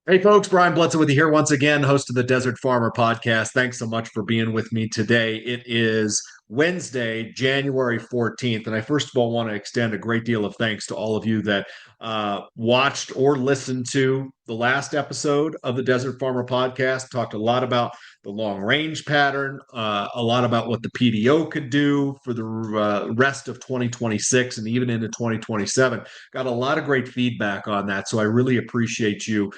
Hey folks, Brian Blitzer with you here once again, host of the Desert Farmer podcast. Thanks so much for being with me today. It is Wednesday, January 14th, and I first of all want to extend a great deal of thanks to all of you that watched or listened to the last episode of the Desert Farmer podcast. Talked a lot about the long range pattern, a lot about what the PDO could do for the rest of 2026 and even into 2027. Got a lot of great feedback on that, so I really appreciate you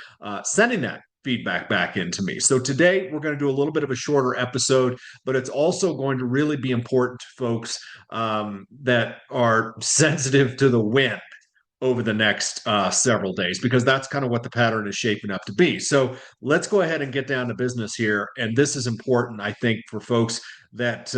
sending that feedback back into me. So today we're going to do a little bit of a shorter episode, but it's also going to really be important to folks that are sensitive to the wind over the next several days, because that's kind of what the pattern is shaping up to be. So let's go ahead and get down to business here. And this is important, I think, for folks that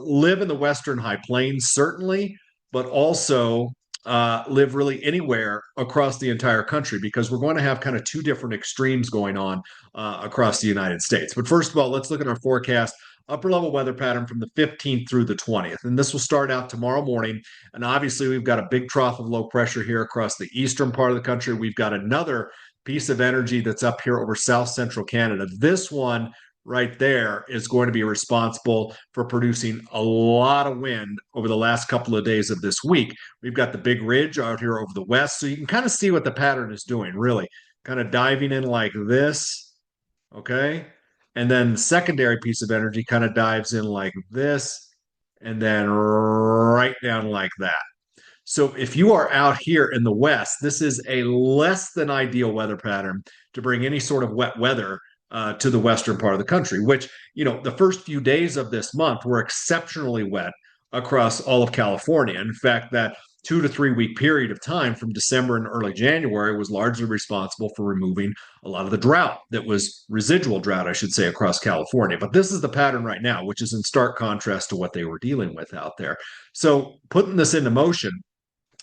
live in the Western High Plains, certainly, but also live really anywhere across the entire country, because we're going to have kind of two different extremes going on across the United States. But first of all, let's look at our forecast. Upper level weather pattern from the 15th through the 20th. And this will start out tomorrow morning. And obviously, we've got a big trough of low pressure here across the eastern part of the country. We've got another piece of energy that's up here over south central Canada. This one right there is going to be responsible for producing a lot of wind over the last couple of days of this week. We've got the big ridge out here over the west. So you can kind of see what the pattern is doing, really. Kind of diving in like this. Okay. And then the secondary piece of energy kind of dives in like this and then right down like that. So if you are out here in the West, this is a less than ideal weather pattern to bring any sort of wet weather to the western part of the country, which, the first few days of this month were exceptionally wet across all of California. In fact, that 2 to 3 week period of time from December and early January was largely responsible for removing a lot of the drought that was residual drought, I should say, across California. But this is the pattern right now, which is in stark contrast to what they were dealing with out there. So putting this into motion,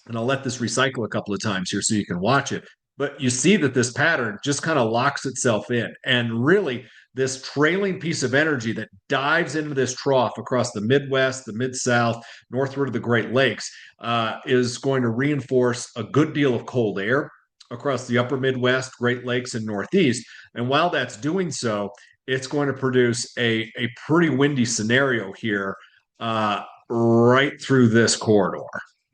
and I'll let this recycle a couple of times here so you can watch it. But you see that this pattern just kind of locks itself in. And really, this trailing piece of energy that dives into this trough across the Midwest, the Mid South, northward of the Great Lakes is going to reinforce a good deal of cold air across the upper Midwest, Great Lakes, and Northeast. And while that's doing so, it's going to produce a pretty windy scenario here right through this corridor.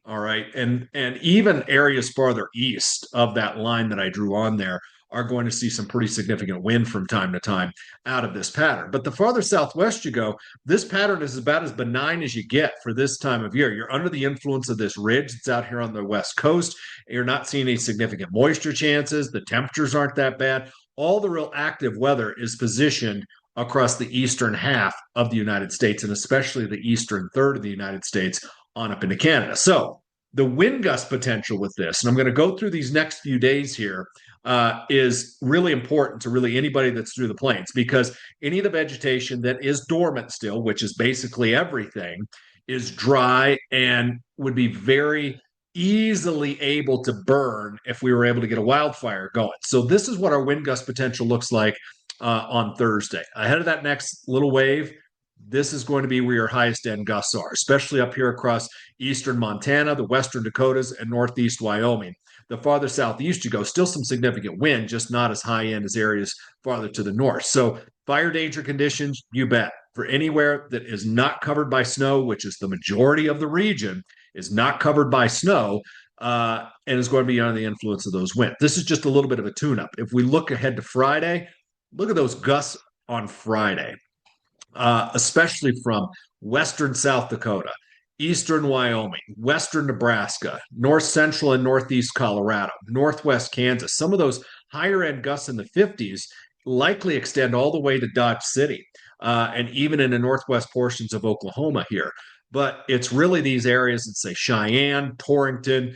All right. And even areas farther east of that line that I drew on there are going to see some pretty significant wind from time to time out of this pattern. But the farther southwest you go, this pattern is about as benign as you get for this time of year. You're under the influence of this ridge that's out here on the west coast. You're not seeing any significant moisture chances. The temperatures aren't that bad. All the real active weather is positioned across the eastern half of the United States, and especially the eastern third of the United States on up into Canada. So the wind gust potential with this, and I'm going to go through these next few days here, is really important to really anybody that's through the plains, because any of the vegetation that is dormant still, which is basically everything, is dry and would be very easily able to burn if we were able to get a wildfire going. So this is what our wind gust potential looks like on Thursday. Ahead of that next little wave, this is going to be where your highest end gusts are, especially up here across eastern Montana, the western Dakotas, and northeast Wyoming. The farther southeast you go, still some significant wind, just not as high end as areas farther to the north. So fire danger conditions, you bet. For anywhere that is not covered by snow, which is the majority of the region, is not covered by snow, and is going to be under the influence of those winds. This is just a little bit of a tune-up. If we look ahead to Friday, look at those gusts on Friday, especially from western South Dakota, eastern Wyoming, western Nebraska, north central and northeast Colorado, northwest Kansas. Some of those higher end gusts in the 50s likely extend all the way to Dodge City, and even in the northwest portions of Oklahoma here. But it's really these areas that say Cheyenne, Torrington,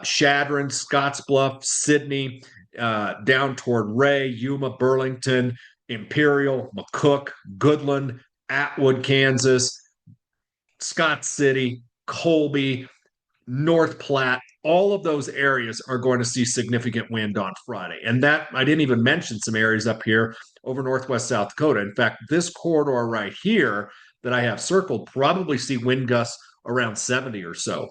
Chadron, Scottsbluff, Sidney, down toward Ray, Yuma, Burlington, Imperial, McCook, Goodland, Atwood, Kansas, Scott City, Colby, North Platte. All of those areas are going to see significant wind on Friday. And that, I didn't even mention some areas up here over northwest South Dakota. In fact, this corridor right here that I have circled probably see wind gusts around 70 or so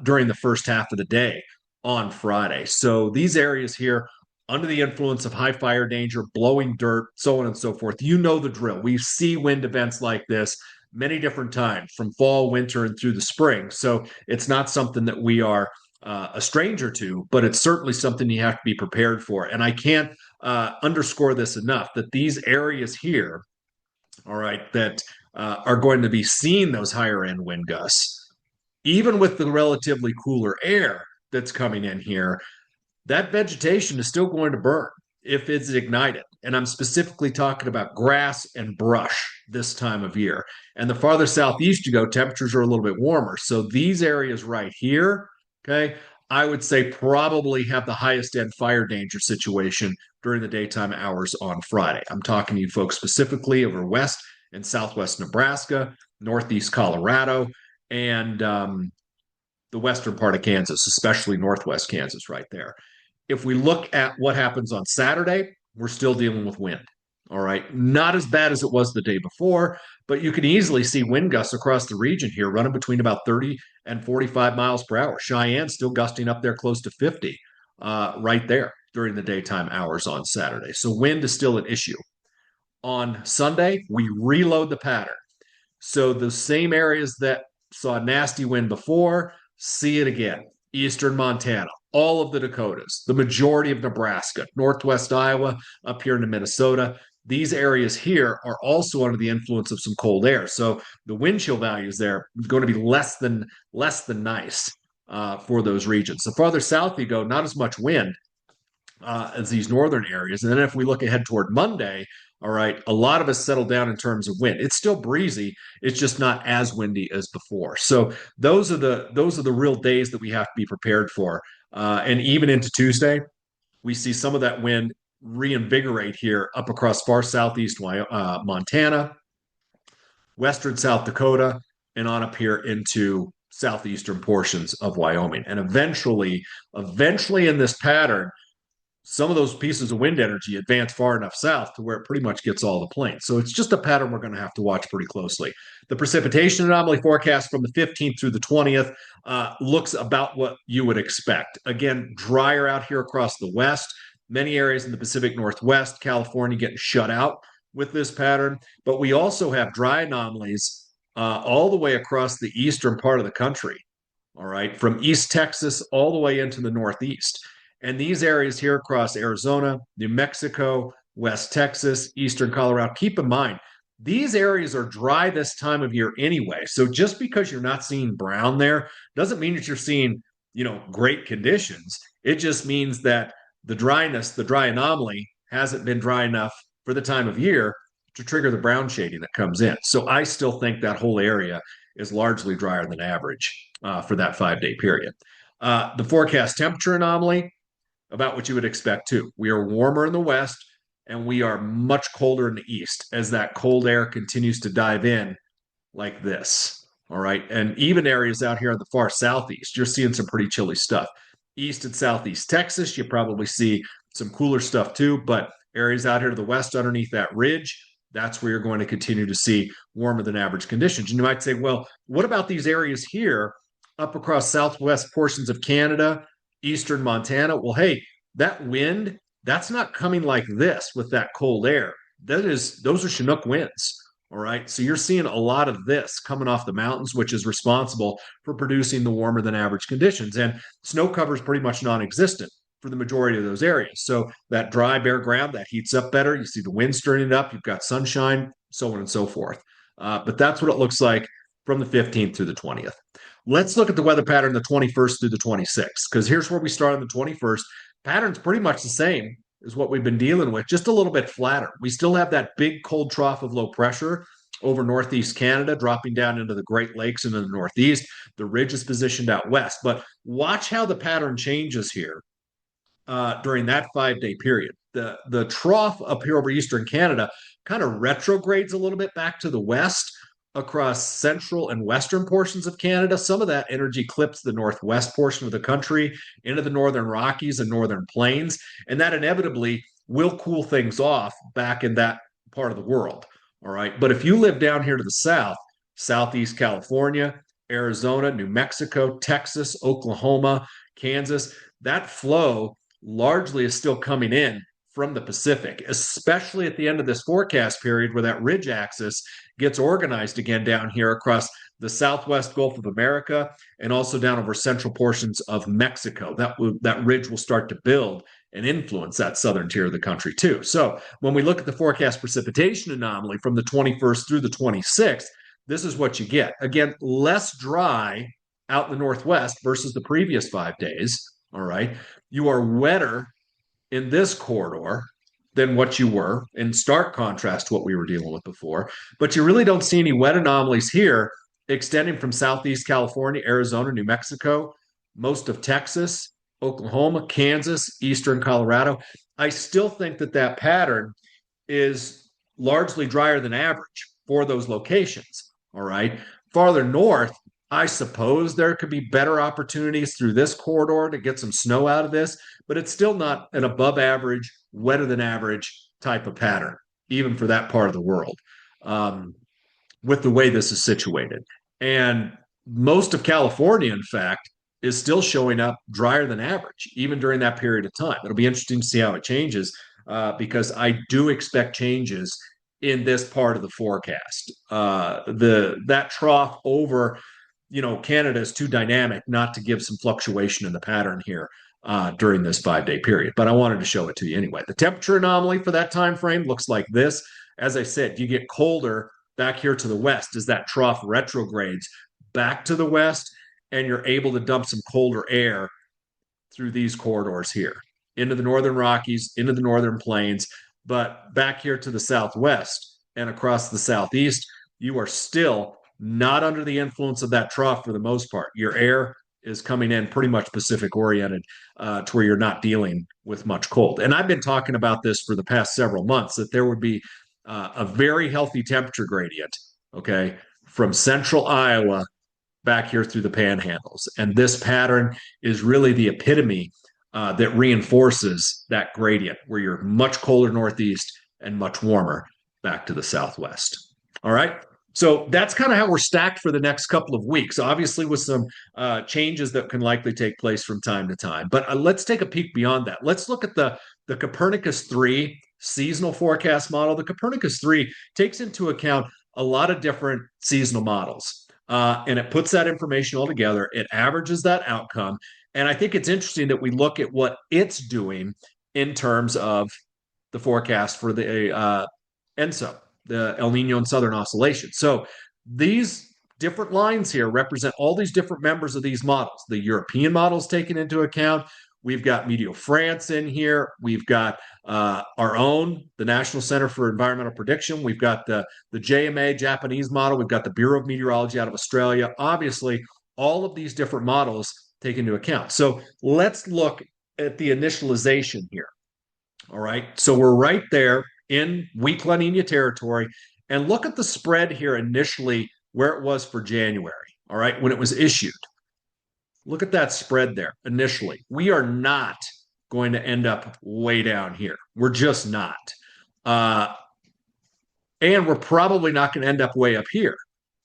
during the first half of the day on Friday. So these areas here under the influence of high fire danger, blowing dirt, so on and so forth. You know the drill. We see wind events like this many different times from fall, winter, and through the spring. So it's not something that we are a stranger to, but it's certainly something you have to be prepared for. And I can't underscore this enough that these areas here, all right, that are going to be seeing those higher end wind gusts, even with the relatively cooler air that's coming in here, that vegetation is still going to burn if it's ignited. And I'm specifically talking about grass and brush this time of year. And the farther southeast you go, temperatures are a little bit warmer. So these areas right here, okay, I would say probably have the highest end fire danger situation during the daytime hours on Friday. I'm talking to you folks specifically over west and southwest Nebraska, northeast Colorado, and the western part of Kansas, especially northwest Kansas right there. If we look at what happens on Saturday, we're still dealing with wind. All right. Not as bad as it was the day before, but you can easily see wind gusts across the region here running between about 30 and 45 miles per hour. Cheyenne still gusting up there close to 50 right there during the daytime hours on Saturday. So wind is still an issue. On Sunday, we reload the pattern. So the same areas that saw nasty wind before, see it again. Eastern Montana, all of the Dakotas, the majority of Nebraska, Northwest Iowa, up here into Minnesota. These areas here are also under the influence of some cold air. So the wind chill values there are going to be less than nice for those regions. The farther south you go, not as much wind, as these northern areas. And then if we look ahead toward Monday, all right, a lot of us settled down in terms of wind. It's still breezy. It's just not as windy as before. So those are the real days that we have to be prepared for. And even into Tuesday, we see some of that wind reinvigorate here up across far southeast Montana, western South Dakota, and on up here into southeastern portions of Wyoming. And eventually in this pattern, some of those pieces of wind energy advance far enough south to where it pretty much gets all the plains. So it's just a pattern we're going to have to watch pretty closely. The precipitation anomaly forecast from the 15th through the 20th looks about what you would expect. Again, drier out here across the west. Many areas in the Pacific Northwest, California getting shut out with this pattern. But we also have dry anomalies all the way across the eastern part of the country. All right, from East Texas all the way into the Northeast. And these areas here across Arizona, New Mexico, West Texas, Eastern Colorado, keep in mind, these areas are dry this time of year anyway. So just because you're not seeing brown there doesn't mean that you're seeing, great conditions. It just means that the dryness, the dry anomaly hasn't been dry enough for the time of year to trigger the brown shading that comes in. So I still think that whole area is largely drier than average for that 5-day period. The forecast temperature anomaly, about what you would expect too. We are warmer in the west and we are much colder in the east as that cold air continues to dive in like this. All right. And even areas out here in the far southeast, you're seeing some pretty chilly stuff. East and southeast Texas, you probably see some cooler stuff too, but areas out here to the west underneath that ridge, that's where you're going to continue to see warmer than average conditions. And you might say, well, what about these areas here up across southwest portions of Canada, eastern Montana? Well, hey, that wind, that's not coming like this with that cold air. Those are Chinook winds. All right. So you're seeing a lot of this coming off the mountains, which is responsible for producing the warmer than average conditions. And snow cover is pretty much non-existent for the majority of those areas. So that dry, bare ground, that heats up better. You see the wind stirring it up. You've got sunshine, so on and so forth. But that's what it looks like from the 15th through the 20th. Let's look at the weather pattern the 21st through the 26th, because here's where we start on the 21st. Pattern's pretty much the same as what we've been dealing with, just a little bit flatter. We still have that big cold trough of low pressure over northeast Canada, dropping down into the Great Lakes and in the northeast. The ridge is positioned out west, but watch how the pattern changes here during that 5-day period. The trough up here over eastern Canada kind of retrogrades a little bit back to the west across central and western portions of Canada. Some of that energy clips the northwest portion of the country into the northern Rockies and northern plains, and that inevitably will cool things off back in that part of the world. All right. But if you live down here to the south, southeast California, Arizona, New Mexico, Texas, Oklahoma, Kansas, that flow largely is still coming in from the Pacific, especially at the end of this forecast period where that ridge axis gets organized again down here across the southwest Gulf of America and also down over central portions of Mexico. That ridge will start to build and influence that southern tier of the country too. So when we look at the forecast precipitation anomaly from the 21st through the 26th, this is what you get. Again, less dry out in the northwest versus the previous 5 days. All right. You are wetter in this corridor than what you were, in stark contrast to what we were dealing with before. But you really don't see any wet anomalies here extending from Southeast California, Arizona, New Mexico, most of Texas, Oklahoma, Kansas, Eastern Colorado. I still think that that pattern is largely drier than average for those locations. All right. Farther north, I suppose there could be better opportunities through this corridor to get some snow out of this, but it's still not an above average, wetter than average type of pattern, even for that part of the world, with the way this is situated. And most of California, in fact, is still showing up drier than average, even during that period of time. It'll be interesting to see how it changes because I do expect changes in this part of the forecast. That trough over Canada is too dynamic not to give some fluctuation in the pattern here during this 5 day period. But I wanted to show it to you anyway. The temperature anomaly for that time frame looks like this. As I said, you get colder back here to the west as that trough retrogrades back to the west, and you're able to dump some colder air through these corridors here into the northern Rockies, into the northern plains, but back here to the southwest and across the southeast, you are still not under the influence of that trough for the most part. Your air is coming in pretty much Pacific oriented to where you're not dealing with much cold. And I've been talking about this for the past several months that there would be a very healthy temperature gradient, okay, from central Iowa back here through the panhandles. And this pattern is really the epitome that reinforces that gradient where you're much colder northeast and much warmer back to the southwest. All right. So that's kind of how we're stacked for the next couple of weeks, obviously with some changes that can likely take place from time to time. But let's take a peek beyond that. Let's look at the Copernicus 3 seasonal forecast model. The Copernicus 3 takes into account a lot of different seasonal models. And it puts that information all together. It averages that outcome. And I think it's interesting that we look at what it's doing in terms of the forecast for the ENSO, the El Nino and Southern Oscillation. So these different lines here represent all these different members of these models. The European models taken into account. We've got Meteo France in here. We've got our own, the National Center for Environmental Prediction. We've got the JMA Japanese model. We've got the Bureau of Meteorology out of Australia. Obviously, all of these different models take into account. So let's look at the initialization here. All right. So we're right there in weak La Nina territory. And look at the spread here initially where it was for January. All right. When it was issued. Look at that spread there initially. We are not going to end up way down here. We're just not. And we're probably not going to end up way up here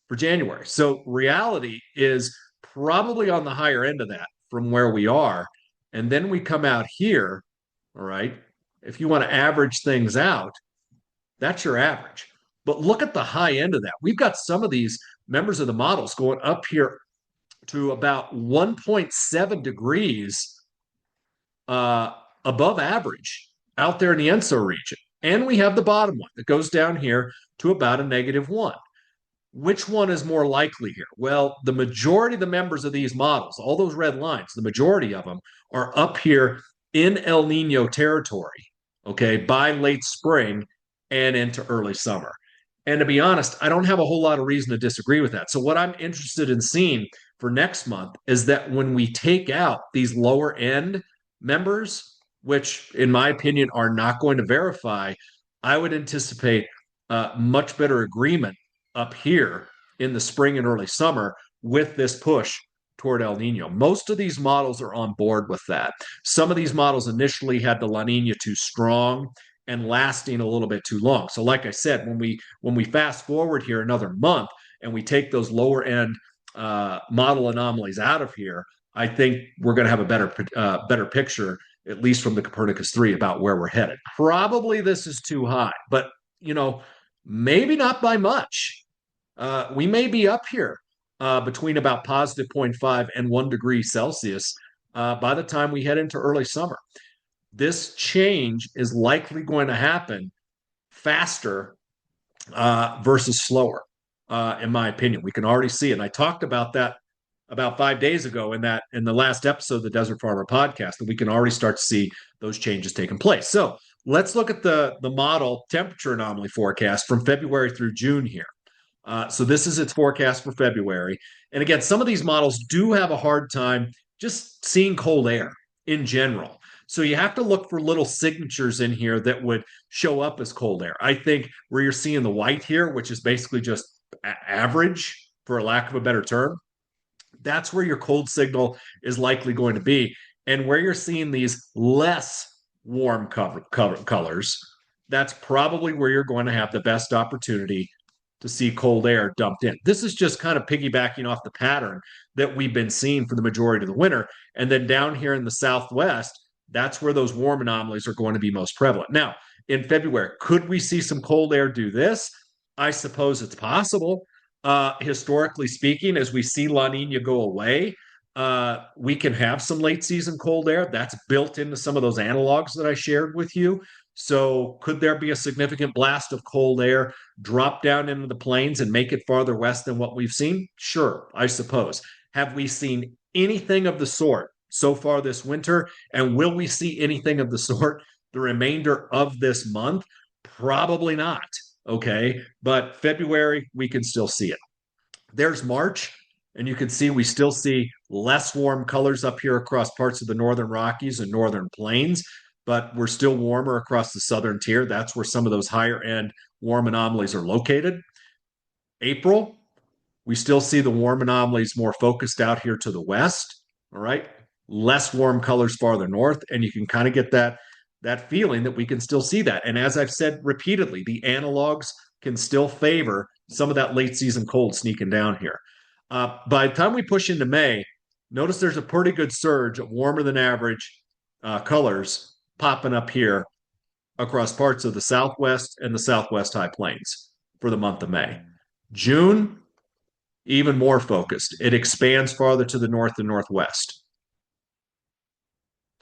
for January. So reality is probably on the higher end of that from where we are. And then we come out here. All right. If you want to average things out, that's your average. But look at the high end of that. We've got some of these members of the models going up here to about 1.7 degrees above average out there in the ENSO region. And we have the bottom one that goes down here to about a -1. Which one is more likely here? Well, the majority of the members of these models, all those red lines, the majority of them are up here in El Nino territory, okay, by late spring and into early summer. And to be honest, I don't have a whole lot of reason to disagree with that. So what I'm interested in seeing for next month is that when we take out these lower end members, which in my opinion are not going to verify, I would anticipate much better agreement up here in the spring and early summer with this push toward El Nino. Most of these models are on board with that. Some of these models initially had the La Nina too strong and lasting a little bit too long. So like I said, when we fast forward here another month and we take those lower end model anomalies out of here, I think we're going to have a better picture at least from the Copernicus 3, about where we're headed. Probably this is too high, but you know, maybe not by much. We may be up here between about positive zero point 0.5 and 1 degree Celsius by the time we head into early summer. This change is likely going to happen faster versus slower, in my opinion. We can already see it. And I talked about that about 5 days ago in the last episode of the Desert Farmer podcast, that we can already start to see those changes taking place. So let's look at the model temperature anomaly forecast from February through June here. So this is its forecast for February. And again, some of these models do have a hard time just seeing cold air in general. So you have to look for little signatures in here that would show up as cold air. I think where you're seeing the white here, which is basically just average, for lack of a better term, that's where your cold signal is likely going to be. And where you're seeing these less warm colors, that's probably where you're going to have the best opportunity to see cold air dumped in. This is just kind of piggybacking off the pattern that we've been seeing for the majority of the winter. And then down here in the Southwest, that's where those warm anomalies are going to be most prevalent. Now, in February, could we see some cold air do this? I suppose it's possible. Historically speaking, as we see La Nina go away, we can have some late season cold air. That's built into some of those analogs that I shared with you. So, could there be a significant blast of cold air drop down into the plains and make it farther west than what we've seen? Sure, I suppose. Have we seen anything of the sort so far this winter? And will we see anything of the sort the remainder of this month? Probably not. Okay. But February, we can still see it. There's March, and you can see we still see less warm colors up here across parts of the northern Rockies and northern plains, but we're still warmer across the southern tier. That's where some of those higher end warm anomalies are located. April, we still see the warm anomalies more focused out here to the west. All right. Less warm colors farther north, and you can kind of get that feeling that we can still see that. And as I've said repeatedly, the analogs can still favor some of that late season cold sneaking down here. By the time we push into May, notice there's a pretty good surge of warmer than average colors popping up here across parts of the Southwest and the Southwest High Plains for the month of May. June, even more focused. It expands farther to the north and northwest.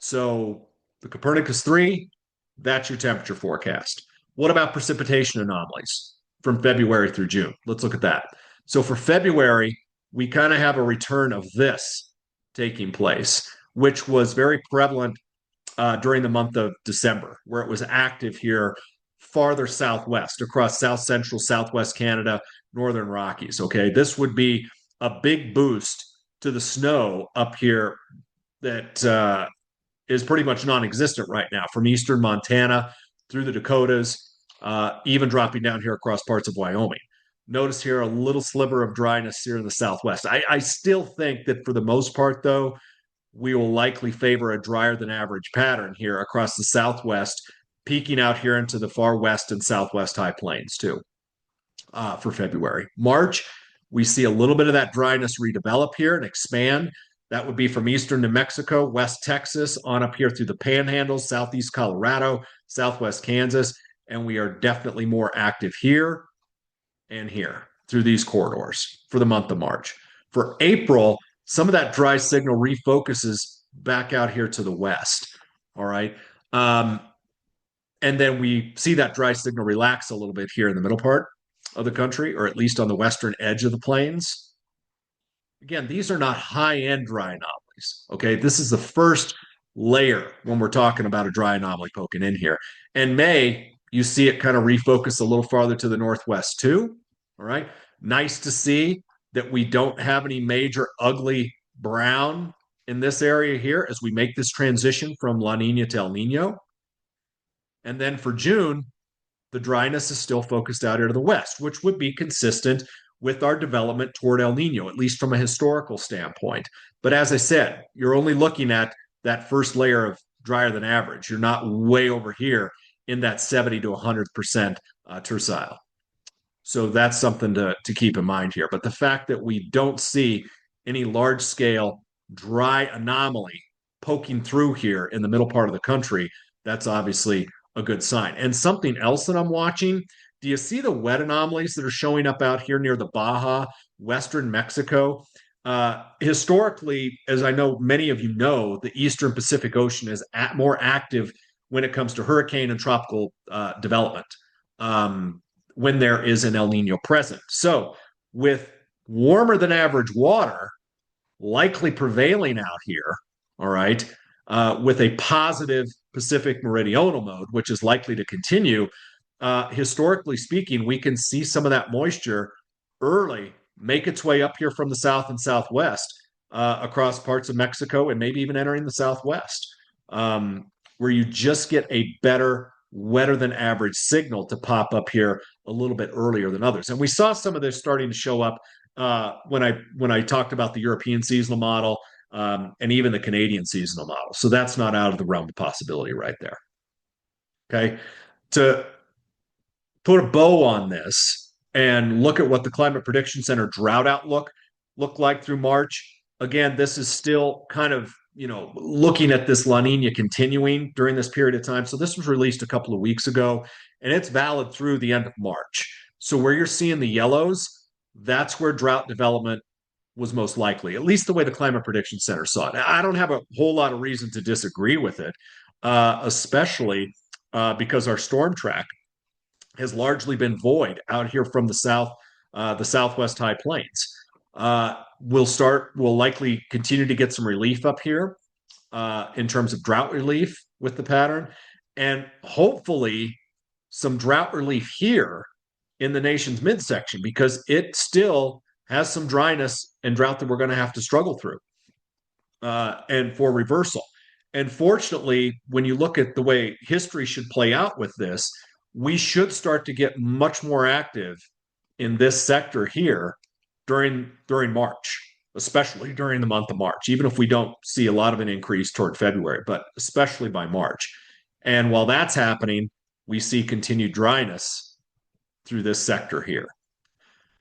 So the Copernicus 3, that's your temperature forecast. What about precipitation anomalies from February through June? Let's look at that. So for February, we kind of have a return of this taking place, which was very prevalent during the month of December, where it was active here farther southwest across south central, southwest Canada, northern Rockies. Okay, this would be a big boost to the snow up here that is pretty much non-existent right now, from eastern Montana through the Dakotas, even dropping down here across parts of Wyoming. Notice here a little sliver of dryness here in the Southwest. I still think that for the most part, though, we will likely favor a drier than average pattern here across the Southwest, peaking out here into the far west and Southwest High Plains too for February. March, we see a little bit of that dryness redevelop here and expand. That would be from eastern New Mexico, West Texas, on up here through the Panhandle, southeast Colorado, southwest Kansas, and we are definitely more active here and here through these corridors for the month of March. For April, some of that dry signal refocuses back out here to the west. All right. And then we see that dry signal relax a little bit here in the middle part of the country, or at least on the western edge of the plains. Again, these are not high-end dry anomalies. Okay, this is the first layer when we're talking about a dry anomaly poking in here. And May, you see it kind of refocus a little farther to the northwest too. All right, nice to see that we don't have any major ugly brown in this area here as we make this transition from La Nina to El Nino. And then for June, the dryness is still focused out here to the west, which would be consistent with our development toward El Nino, at least from a historical standpoint. But as I said, you're only looking at that first layer of drier than average. You're not way over here in that 70 to 100% tercile. So that's something to keep in mind here. But the fact that we don't see any large scale dry anomaly poking through here in the middle part of the country, that's obviously a good sign. And something else that I'm watching, do you see the wet anomalies that are showing up out here near the Baja, western Mexico? Historically, as I know many of you know, the Eastern Pacific Ocean is more active when it comes to hurricane and tropical development when there is an El Nino present. So, with warmer than average water likely prevailing out here, all right, with a positive Pacific meridional mode, which is likely to continue, historically speaking, we can see some of that moisture early make its way up here from the south and southwest across parts of Mexico and maybe even entering the southwest, where you just get a better, wetter than average signal to pop up here a little bit earlier than others. And we saw some of this starting to show up when I talked about the European seasonal model and even the Canadian seasonal model. So that's not out of the realm of possibility right there. Okay. To put a bow on this and look at what the Climate Prediction Center drought outlook looked like through March. Again, this is still kind of, looking at this La Nina continuing during this period of time. So this was released a couple of weeks ago, and it's valid through the end of March. So where you're seeing the yellows, that's where drought development was most likely, at least the way the Climate Prediction Center saw it. Now, I don't have a whole lot of reason to disagree with it, especially because our storm track has largely been void out here from the southwest high plains. We'll likely continue to get some relief up here in terms of drought relief with the pattern, and hopefully some drought relief here in the nation's midsection because it still has some dryness and drought that we're going to have to struggle through and for reversal. And fortunately, when you look at the way history should play out with this, we should start to get much more active in this sector here during March, especially during the month of March, even if we don't see a lot of an increase toward February, but especially by March. And while that's happening, we see continued dryness through this sector here.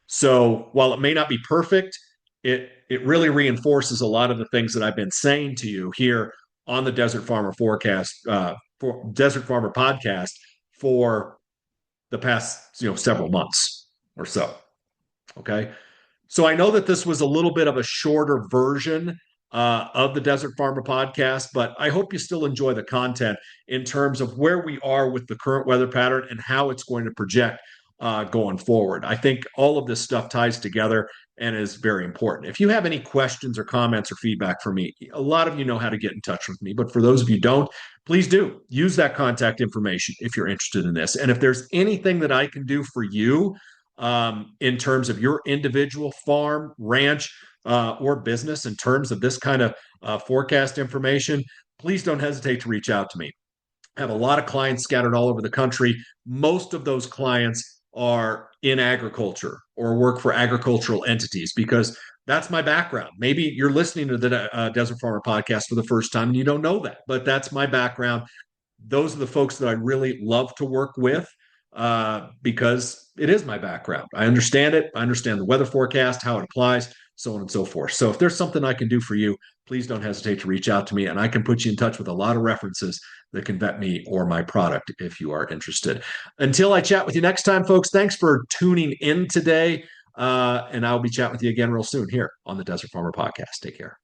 So while it may not be perfect, it really reinforces a lot of the things that I've been saying to you here on the Desert Farmer Forecast, for Desert Farmer Podcast for the past several months or so. Okay. So I know that this was a little bit of a shorter version of the Desert Farmer Podcast, but I hope you still enjoy the content in terms of where we are with the current weather pattern and how it's going to project going forward. I think all of this stuff ties together and is very important. If you have any questions or comments or feedback for me, a lot of you know how to get in touch with me, but for those of you who don't, please do use that contact information if you're interested in this. And if there's anything that I can do for you in terms of your individual farm, ranch, or business in terms of this kind of forecast information, please don't hesitate to reach out to me. I have a lot of clients scattered all over the country. Most of those clients are in agriculture or work for agricultural entities because that's my background. Maybe you're listening to the Desert Farmer Podcast for the first time and you don't know that, but that's my background. Those are the folks that I really love to work with because it is my background. I understand it. I understand the weather forecast, how it applies, so on and so forth. So if there's something I can do for you, please don't hesitate to reach out to me and I can put you in touch with a lot of references that can vet me or my product if you are interested. Until I chat with you next time, folks, thanks for tuning in today. And I'll be chatting with you again real soon here on the Desert Farmer Podcast. Take care.